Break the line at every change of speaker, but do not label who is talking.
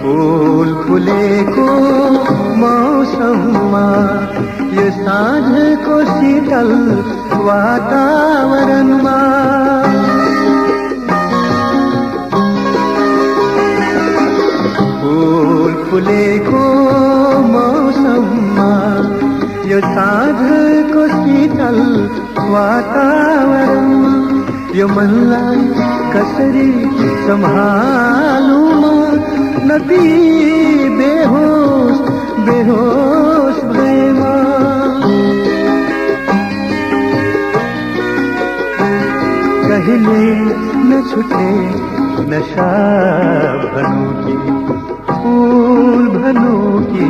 फूल फुलेको मौसममा यो साँझको शीतल वातावरणमा फूल फुलेको मौसममा यो साँझको शीतल वातावरणमा यो मनलाई कसरी सम्हालौं नदी बेहोस बेहोस भएमा कहिले नछुटे नशा भनौँ कि फूल भनौँ कि